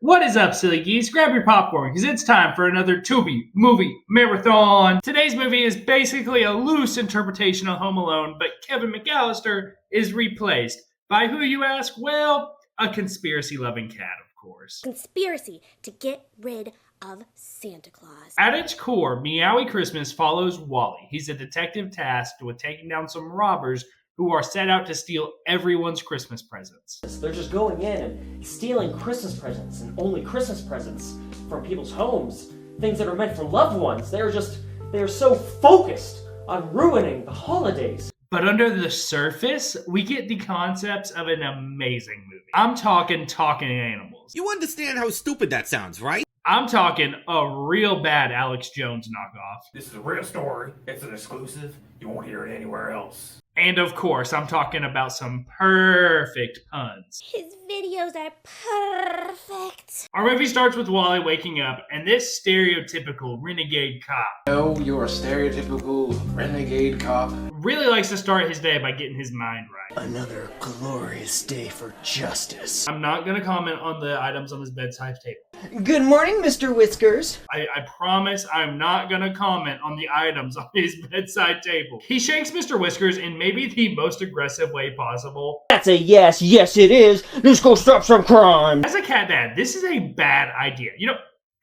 What is up, Silly Geese? Grab your popcorn, because it's time for another Tubi movie marathon. Today's movie is basically a loose interpretation of Home Alone, but Kevin McAllister is replaced. By who, you ask? Well, a conspiracy-loving cat, of course. Conspiracy to get rid of Santa Claus. At its core, Meowy Christmas follows Wally. He's a detective tasked with taking down some robbers who are set out to steal everyone's Christmas presents. They're just going in and stealing Christmas presents, and only Christmas presents from people's homes. Things that are meant for loved ones. They are so focused on ruining the holidays. But under the surface, we get the concepts of an amazing movie. I'm talking animals. You understand how stupid that sounds, right? I'm talking a real bad Alex Jones knockoff. This is a real story. It's an exclusive. You won't hear it anywhere else. And of course, I'm talking about some perfect puns. His videos are perfect. Our movie starts with Wally waking up, and this stereotypical renegade cop No, you're a stereotypical renegade cop. really likes to start his day by getting his mind right. Another glorious day for justice. I'm not going to comment on the items on his bedside table. Good morning, Mr. Whiskers. I promise I'm not going to comment on the items on his bedside table. He shanks Mr. Whiskers in maybe the most aggressive way possible. That's a yes it is. Let's go stop some crime. As a cat dad, this is a bad idea.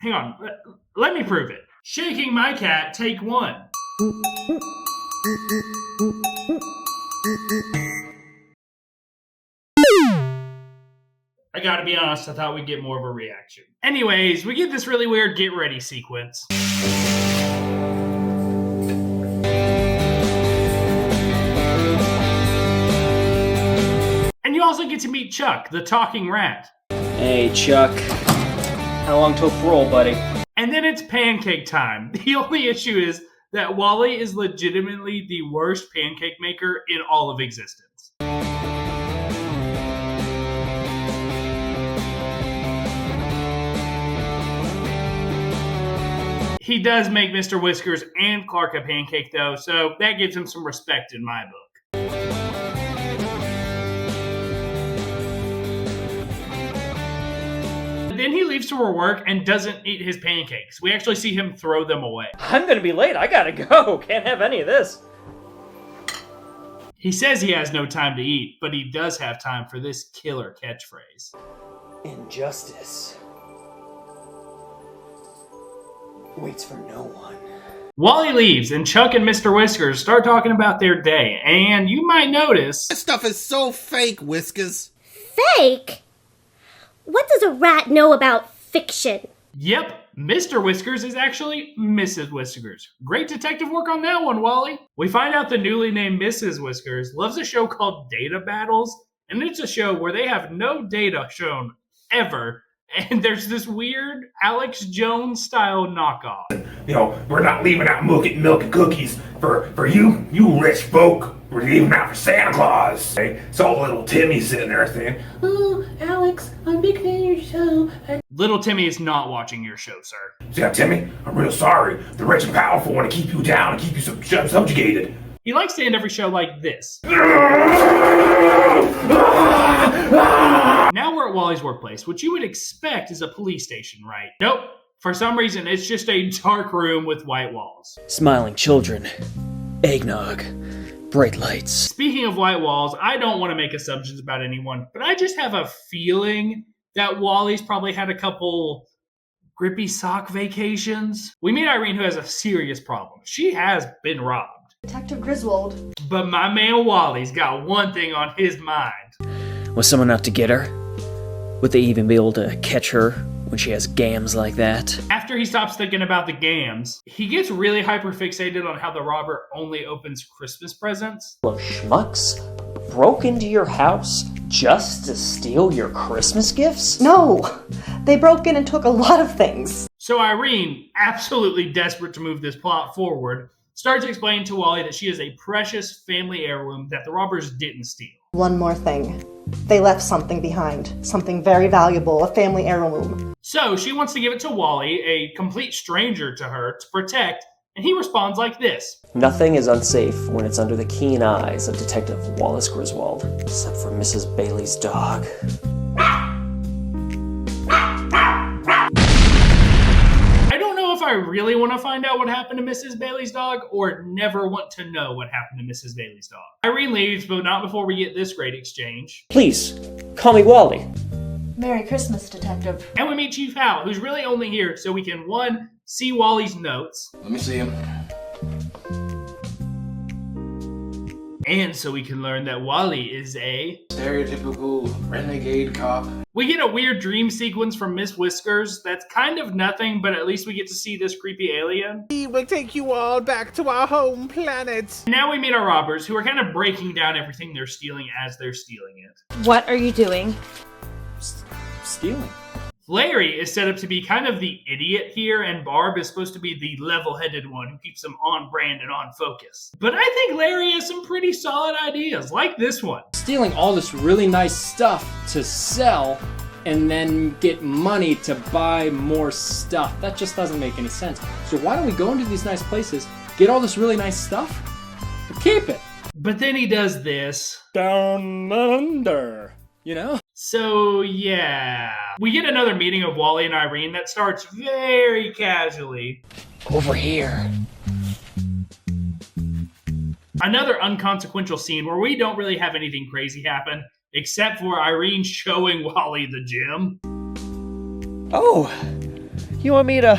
Hang on. Let me prove it. Shaking my cat, take one. I gotta be honest, I thought we'd get more of a reaction. Anyways, we get this really weird get ready sequence. And you also get to meet Chuck, the talking rat. Hey, Chuck. How long till parole, buddy? And then it's pancake time. The only issue is that Wally is legitimately the worst pancake maker in all of existence. He does make Mr. Whiskers and Clark a pancake, though, so that gives him some respect in my book. Then he leaves for work and doesn't eat his pancakes. We actually see him throw them away. I'm gonna be late. I gotta go. Can't have any of this. He says he has no time to eat, but he does have time for this killer catchphrase. Injustice waits for no one. Wally leaves, and Chuck and Mr. Whiskers start talking about their day, and you might notice... That stuff is so fake, Whiskers. Fake? What does a rat know about fiction? Yep, Mr. Whiskers is actually Mrs. Whiskers. Great detective work on that one, Wally. We find out the newly named Mrs. Whiskers loves a show called Data Battles, and it's a show where they have no data shown ever, and there's this weird Alex Jones style knockoff. We're not leaving out milk and cookies for you rich folk. We're leaving out for Santa Claus. Hey, so little Timmy sitting there saying, "Oh, Alex, I'm a big fan of your show." Little Timmy is not watching your show, sir. Yeah, Timmy, I'm real sorry. The rich and powerful want to keep you down and keep you subjugated. He likes to end every show like this. Now we're at Wally's workplace, which you would expect is a police station, right? Nope. For some reason, it's just a dark room with white walls. Smiling children. Eggnog. Bright lights. Speaking of white walls, I don't want to make assumptions about anyone, but I just have a feeling that Wally's probably had a couple grippy sock vacations. We meet Irene, who has a serious problem. She has been robbed. Detective Griswold. But my man Wally's got one thing on his mind. Was someone out to get her? Would they even be able to catch her when she has gams like that? After he stops thinking about the gams, he gets really hyper-fixated on how the robber only opens Christmas presents. Little schmucks broke into your house just to steal your Christmas gifts? No! They broke in and took a lot of things. So Irene, absolutely desperate to move this plot forward, starts explaining to Wally that she is a precious family heirloom that the robbers didn't steal. One more thing. They left something behind. Something very valuable, a family heirloom. So she wants to give it to Wally, a complete stranger to her, to protect, and he responds like this. Nothing is unsafe when it's under the keen eyes of Detective Wallace Griswold, except for Mrs. Bailey's dog. I really want to find out what happened to Mrs. Bailey's dog or never want to know what happened to Mrs. Bailey's dog. Irene leaves, but not before we get this great exchange. Please, call me Wally. Merry Christmas, Detective. And we meet Chief Hal, who's really only here so we can, 1, see Wally's notes, Let me see him. and so we can learn that Wally is a... Stereotypical renegade cop. We get a weird dream sequence from Miss Whiskers that's kind of nothing, but at least we get to see this creepy alien. We will take you all back to our home planet. Now we meet our robbers, who are kind of breaking down everything they're stealing as they're stealing it. What are you doing? Stealing. Larry is set up to be kind of the idiot here, and Barb is supposed to be the level-headed one who keeps them on brand and on focus. But I think Larry has some pretty solid ideas, like this one. Stealing all this really nice stuff to sell and then get money to buy more stuff. That just doesn't make any sense. So why don't we go into these nice places, get all this really nice stuff, and keep it? But then he does this. Down under, you know? So, yeah. We get another meeting of Wally and Irene that starts very casually. Over here. Another unconsequential scene where we don't really have anything crazy happen, except for Irene showing Wally the gym. Oh, you want me to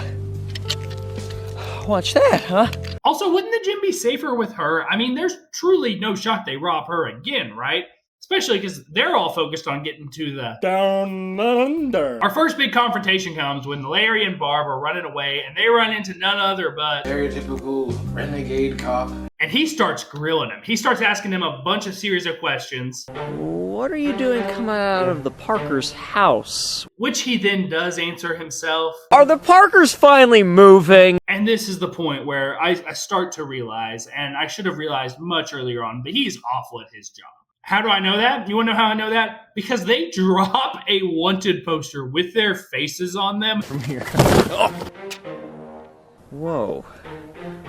watch that, huh? Also, wouldn't the gym be safer with her? I mean, there's truly no shot they rob her again, right? Especially because they're all focused on getting to the... Down under. Our first big confrontation comes when Larry and Barb are running away, and they run into none other but... Stereotypical renegade cop. And he starts grilling him. He starts asking him a bunch of series of questions. What are you doing coming out of the Parkers' house? Which he then does answer himself. Are the Parkers finally moving? And this is the point where I start to realize, and I should have realized much earlier on, that he's awful at his job. How do I know that? You want to know how I know that? Because they drop a wanted poster with their faces on them. From here. Whoa.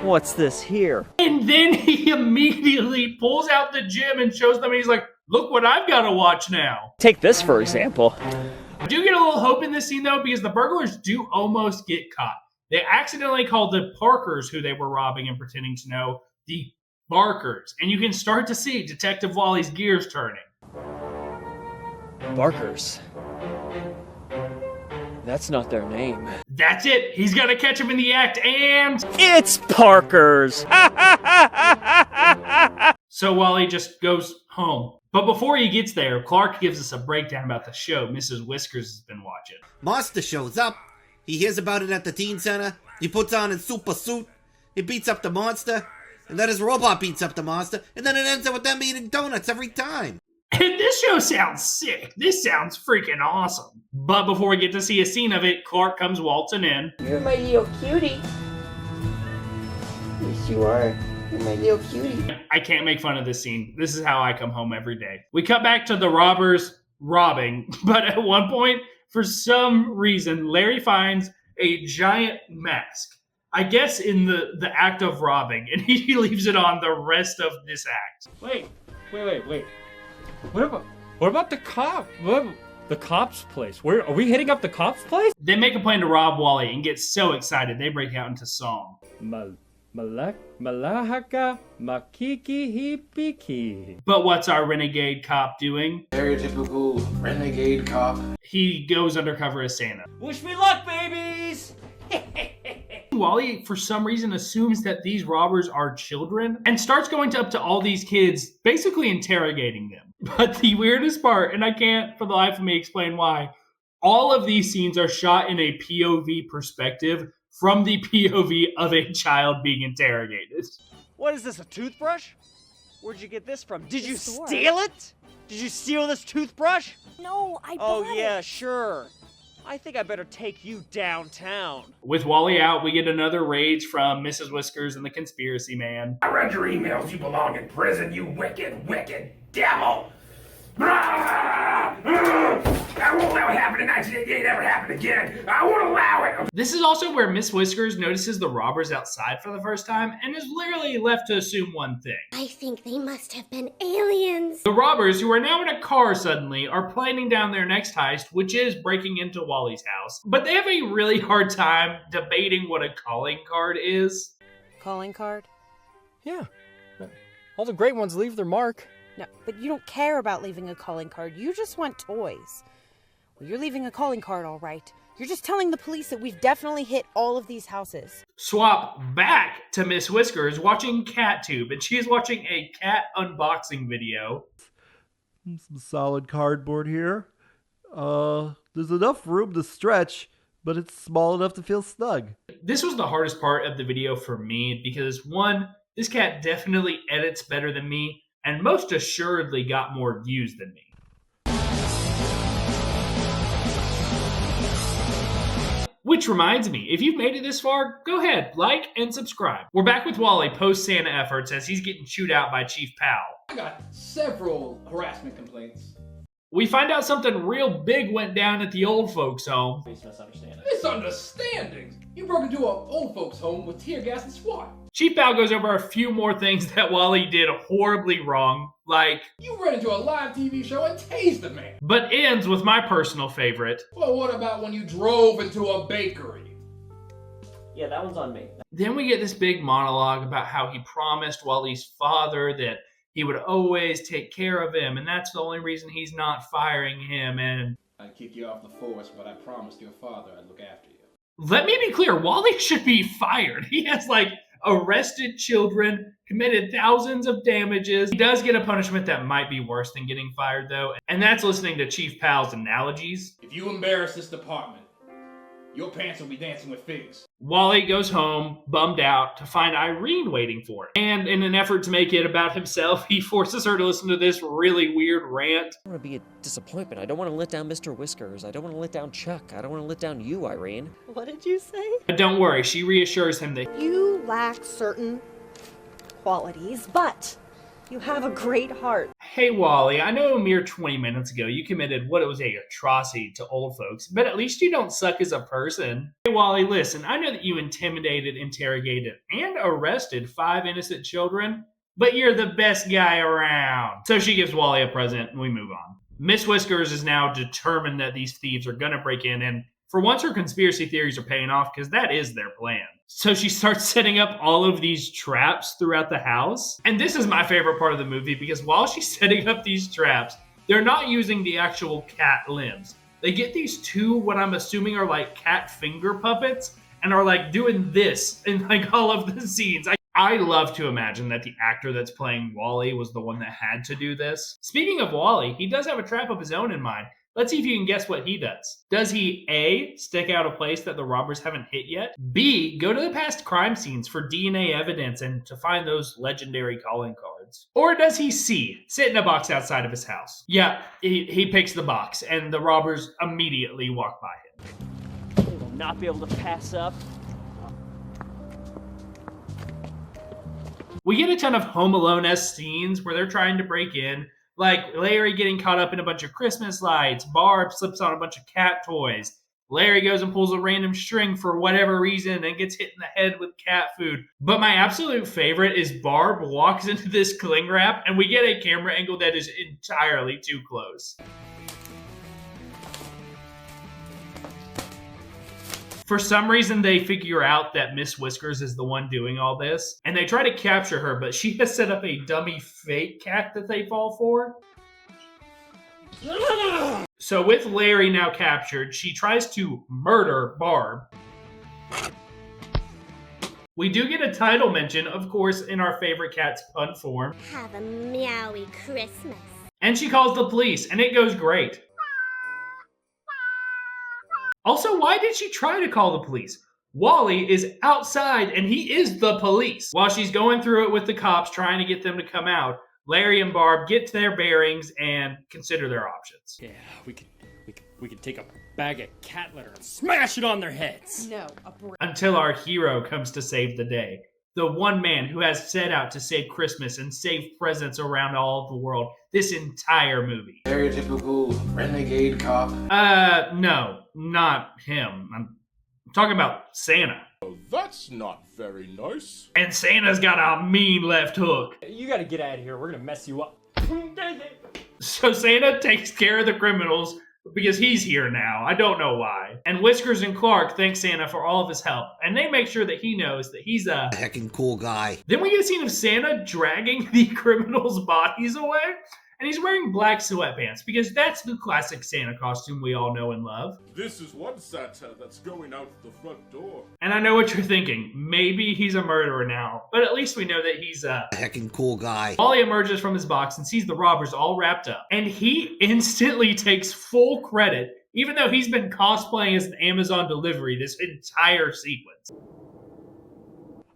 What's this here? And then he immediately pulls out the gym and shows them, and he's like, look what I've got to watch now. Take this, for example. I do get a little hope in this scene, though, because the burglars do almost get caught. They accidentally called the Parkers, who they were robbing and pretending to know, the Barkers. And you can start to see Detective Wally's gears turning. Barkers. That's not their name. That's it. He's got to catch him in the act, and... It's Parkers! So Wally just goes home. But before he gets there, Clark gives us a breakdown about the show Mrs. Whiskers has been watching. Monster shows up. He hears about it at the teen center. He puts on his super suit. He beats up the monster. And then his robot beats up the monster. And then it ends up with them eating donuts every time. And this show sounds sick. This sounds freaking awesome. But before we get to see a scene of it, Clark comes waltzing in. You're my little cutie. Yes, you are. You're my little cutie. I can't make fun of this scene. This is how I come home every day. We cut back to the robbers robbing. But at one point, for some reason, Larry finds a giant mask. I guess in the act of robbing, and he leaves it on the rest of this act. Wait. What about the cop? The cop's place? Where are we hitting up the cop's place? They make a plan to rob Wally and get so excited they break out into song. Malahaka makiki hipiki. But what's our renegade cop doing? Stereotypical renegade cop. He goes undercover as Santa. Wish me luck, babies! Wally, for some reason, assumes that these robbers are children and starts going up to all these kids, basically interrogating them. But the weirdest part, and I can't for the life of me explain why, all of these scenes are shot in a POV perspective from the POV of a child being interrogated. What is this, a toothbrush? Where'd you get this from? Did you steal it? Did you steal this toothbrush? No, I bought it. Oh yeah, sure. I think I better take you downtown. With Wally out, we get another rage from Mrs. Whiskers and the Conspiracy Man. I read your emails. You belong in prison, you wicked, wicked devil. I won't allow it happen in 1988 ever happen again. I won't allow it. This is also where Miss Whiskers notices the robbers outside for the first time and is literally left to assume one thing. I think they must have been aliens. The robbers, who are now in a car suddenly, are planning down their next heist, which is breaking into Wally's house. But they have a really hard time debating what a calling card is. Calling card? Yeah. All the great ones leave their mark. No, but you don't care about leaving a calling card. You just want toys. Well, you're leaving a calling card, all right. You're just telling the police that we've definitely hit all of these houses. Swap back to Miss Whiskers watching CatTube, and she is watching a cat unboxing video. Some solid cardboard here. There's enough room to stretch, but it's small enough to feel snug. This was the hardest part of the video for me because, one, this cat definitely edits better than me, and most assuredly got more views than me. Which reminds me, if you've made it this far, go ahead, like and subscribe. We're back with Wally post-Santa efforts as he's getting chewed out by Chief Powell. I got several harassment complaints. We find out something real big went down at the old folks' home. Misunderstandings? You broke into an old folks' home with tear gas and SWAT. Chief Powell goes over a few more things that Wally did horribly wrong, like... You ran into a live TV show and tased the man. But ends with my personal favorite. Well, what about when you drove into a bakery? Yeah, that one's on me. Then we get this big monologue about how he promised Wally's father that he would always take care of him, and that's the only reason he's not firing him, and... I'd kick you off the force, but I promised your father I'd look after you. Let me be clear, Wally should be fired. He has, arrested children, committed thousands of damages. He does get a punishment that might be worse than getting fired, though, and that's listening to Chief Powell's analogies. If you embarrass this department, your pants will be dancing with figs. Wally goes home, bummed out, to find Irene waiting for him. And in an effort to make it about himself, he forces her to listen to this really weird rant. I don't want to be a disappointment. I don't want to let down Mr. Whiskers. I don't want to let down Chuck. I don't want to let down you, Irene. What did you say? But don't worry, she reassures him that You lack certain qualities, but you have a great heart. hey, Wally, I know a mere 20 minutes ago you committed what was a atrocity to old folks, but at least you don't suck as a person. Hey, Wally, listen, I know that you intimidated, interrogated, and arrested 5 innocent children, but you're the best guy around. So she gives Wally a present, and we move on. Miss Whiskers is now determined that these thieves are going to break in, and for once her conspiracy theories are paying off because that is their plan. So she starts setting up all of these traps throughout the house. And this is my favorite part of the movie because while she's setting up these traps, they're not using the actual cat limbs. They get these two, what I'm assuming are like cat finger puppets, and are like doing this in like all of the scenes. I love to imagine that the actor that's playing Wally was the one that had to do this. Speaking of Wally, he does have a trap of his own in mind. Let's see if you can guess what he does. Does he A, stick out a place that the robbers haven't hit yet? B, go to the past crime scenes for DNA evidence and to find those legendary calling cards? Or does he C, sit in a box outside of his house? Yeah, he picks the box and the robbers immediately walk by him. They will not be able to pass up. We get a ton of Home Alone-esque scenes where they're trying to break in, like Larry getting caught up in a bunch of Christmas lights, Barb slips on a bunch of cat toys, Larry goes and pulls a random string for whatever reason and gets hit in the head with cat food. But my absolute favorite is Barb walks into this cling wrap and we get a camera angle that is entirely too close. For some reason, they figure out that Miss Whiskers is the one doing all this, and they try to capture her, but she has set up a dummy fake cat that they fall for. So with Larry now captured, she tries to murder Barb. We do get a title mention, of course, in our favorite cat's pun form. Have a meowy Christmas. And she calls the police, and it goes great. Also, why did she try to call the police? Wally is outside and he is the police. While she's going through it with the cops trying to get them to come out, Larry and Barb get to their bearings and consider their options. Yeah, we could take a bag of cat litter and smash it on their heads. No, until our hero comes to save the day. the one man who has set out to save Christmas and save presents around all of the world this entire movie. Stereotypical renegade cop. No, not him. I'm talking about Santa. Oh, that's not very nice. And Santa's got a mean left hook. You gotta get out of here. We're gonna mess you up. So Santa takes care of the criminals because he's here now. I don't know why. And Whiskers and Clark thank Santa for all of his help, and they make sure that he knows that he's a heckin' cool guy. Then we get a scene of Santa dragging the criminals' bodies away, and he's wearing black sweatpants because that's the classic Santa costume we all know and love. This is one Santa that's going out the front door. And I know what you're thinking. Maybe he's a murderer now, but at least we know that he's a heckin' cool guy. Wally emerges from his box and sees the robbers all wrapped up, and he instantly takes full credit, even though he's been cosplaying as an Amazon delivery this entire sequence.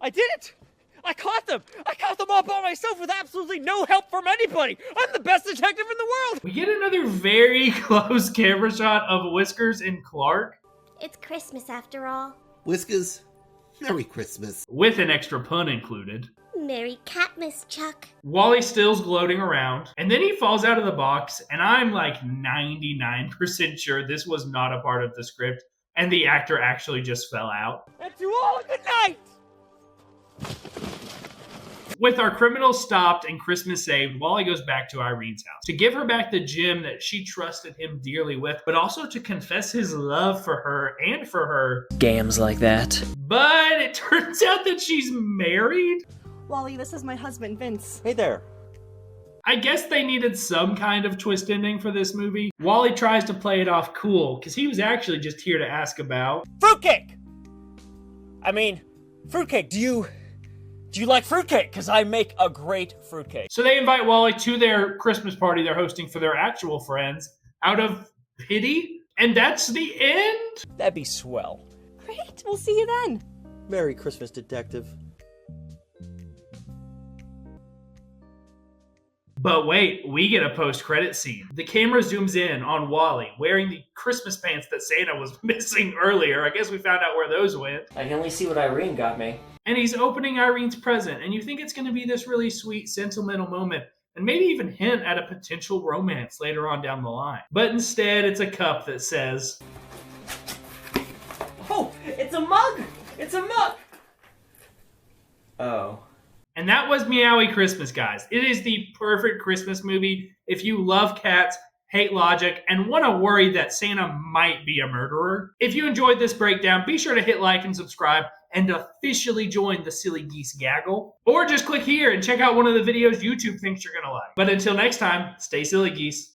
I did it! I caught them! I caught them all by myself with absolutely no help from anybody! I'm the best detective in the world! We get another very close camera shot of Whiskers and Clark. It's Christmas after all. Whiskers, Merry Christmas. With an extra pun included. Merry Catmas, Chuck. Wally still's gloating around, and then he falls out of the box, and I'm like 99% sure this was not a part of the script, and the actor actually just fell out. And to all, good night! With our criminals stopped and Christmas saved, Wally goes back to Irene's house to give her back the gem that she trusted him dearly with, but also to confess his love for her and for her Games like that. But it turns out that she's married. Wally, this is my husband, Vince. Hey there. I guess they needed some kind of twist ending for this movie. Wally tries to play it off cool because he was actually just here to ask about fruitcake! I mean, fruitcake, do you like fruitcake? Because I make a great fruitcake. So they invite Wally to their Christmas party they're hosting for their actual friends out of pity, and that's the end? That'd be swell. Great, we'll see you then. Merry Christmas, detective. But wait, we get a post-credit scene. The camera zooms in on Wally wearing the Christmas pants that Santa was missing earlier. I guess we found out where those went. I can only see what Irene got me. And he's opening Irene's present, and you think it's going to be this really sweet, sentimental moment, and maybe even hint at a potential romance later on down the line. But instead, it's a cup that says, "Oh, it's a mug! It's a mug!" Oh. And that was Meowy Christmas, guys. It is the perfect Christmas movie if you love cats, hate logic, and want to worry that Santa might be a murderer. If you enjoyed this breakdown, be sure to hit like and subscribe and officially join the Silly Geese gaggle. Or just click here and check out one of the videos YouTube thinks you're going to like. But until next time, stay silly geese.